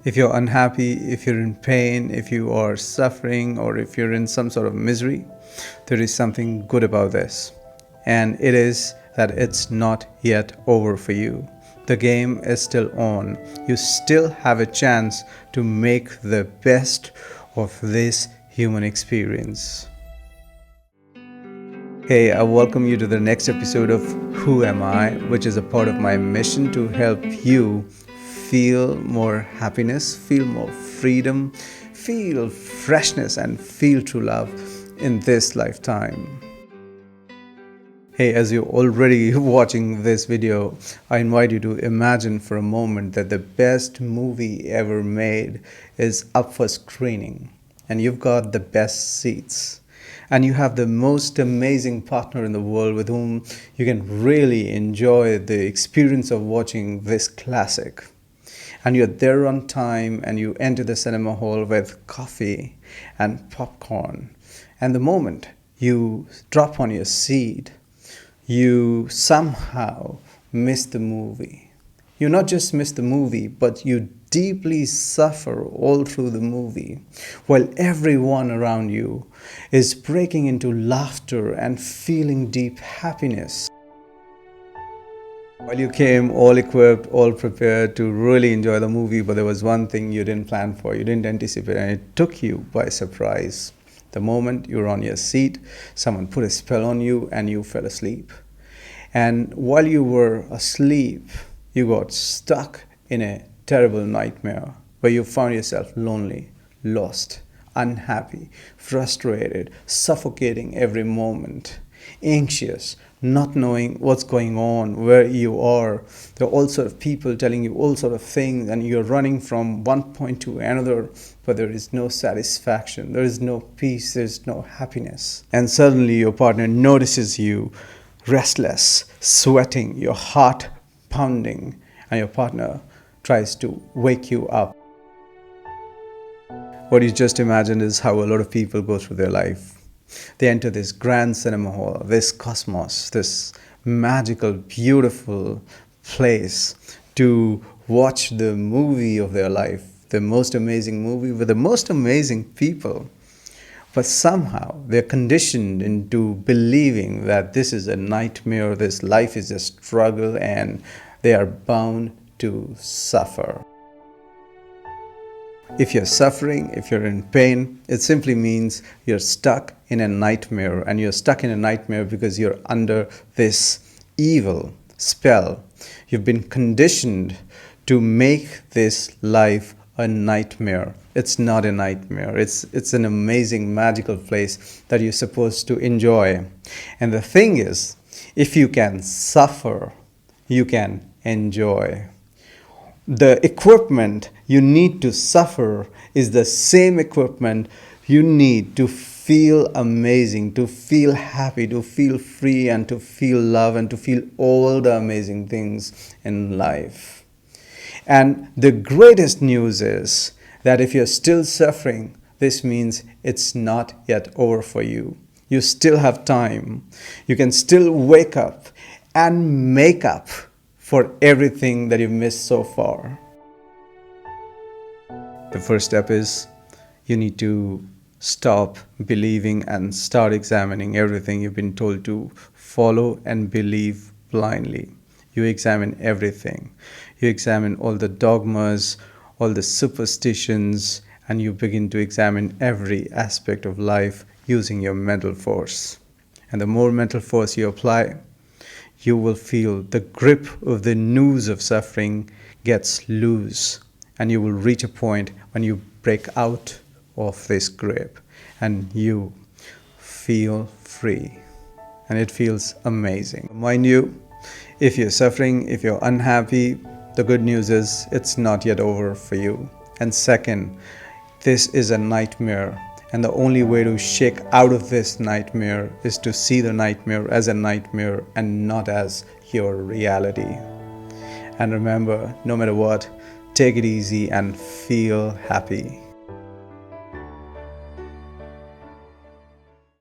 If you're unhappy, if you're in pain, if you are suffering, or if you're in some sort of misery, there is something good about this. And it is that it's not yet over for you. The game is still on. You still have a chance to make the best of this human experience. Hey, I welcome you to the next episode of Who Am I, which is a part of my mission to help you feel more happiness, feel more freedom, feel freshness, and feel true love in this lifetime. Hey, as you're already watching this video, I invite you to imagine for a moment that the best movie ever made is up for screening, and you've got the best seats. And you have the most amazing partner in the world with whom you can really enjoy the experience of watching this classic. And you're there on time and you enter the cinema hall with coffee and popcorn. And the moment you drop on your seat, you somehow miss the movie. You not just miss the movie, but you deeply suffer all through the movie, while everyone around you is breaking into laughter and feeling deep happiness. While you came all equipped, all prepared to really enjoy the movie, but there was one thing you didn't plan for, you didn't anticipate, and it took you by surprise. The moment you were on your seat, someone put a spell on you and you fell asleep. And while you were asleep, you got stuck in a terrible nightmare where you found yourself lonely, lost, unhappy, frustrated, suffocating every moment, anxious, not knowing what's going on, where you are. There are all sorts of people telling you all sorts of things, and you're running from one point to another, but there is no satisfaction, there is no peace, there's no happiness. And suddenly your partner notices you restless, sweating, your heart pounding, and your partner tries to wake you up. What you just imagined is how a lot of people go through their life. They enter this grand cinema hall, this cosmos, this magical, beautiful place to watch the movie of their life, the most amazing movie with the most amazing people. But somehow they're conditioned into believing that this is a nightmare, this life is a struggle, and they are bound to suffer. If you're suffering, if you're in pain, it simply means you're stuck in a nightmare, and you're stuck in a nightmare because you're under this evil spell. You've been conditioned to make this life a nightmare. It's not a nightmare. It's an amazing, magical place that you're supposed to enjoy. And the thing is, if you can suffer, you can enjoy. The equipment you need to suffer is the same equipment you need to feel amazing, to feel happy, to feel free, and to feel love, and to feel all the amazing things in life. And the greatest news is that if you're still suffering, this means it's not yet over for you. You still have time. You can still wake up and make up for everything that you've missed so far. The first step is you need to stop believing and start examining everything you've been told to follow and believe blindly. You examine everything. You examine all the dogmas, all the superstitions, and you begin to examine every aspect of life using your mental force. And the more mental force you apply, you will feel the grip of the noose of suffering gets loose, and you will reach a point when you break out of this grip and you feel free, and it feels amazing. Mind you, if you're suffering, if you're unhappy, the good news is it's not yet over for you. And second, this is a nightmare. And the only way to shake out of this nightmare is to see the nightmare as a nightmare and not as your reality. And remember, no matter what, take it easy and feel happy.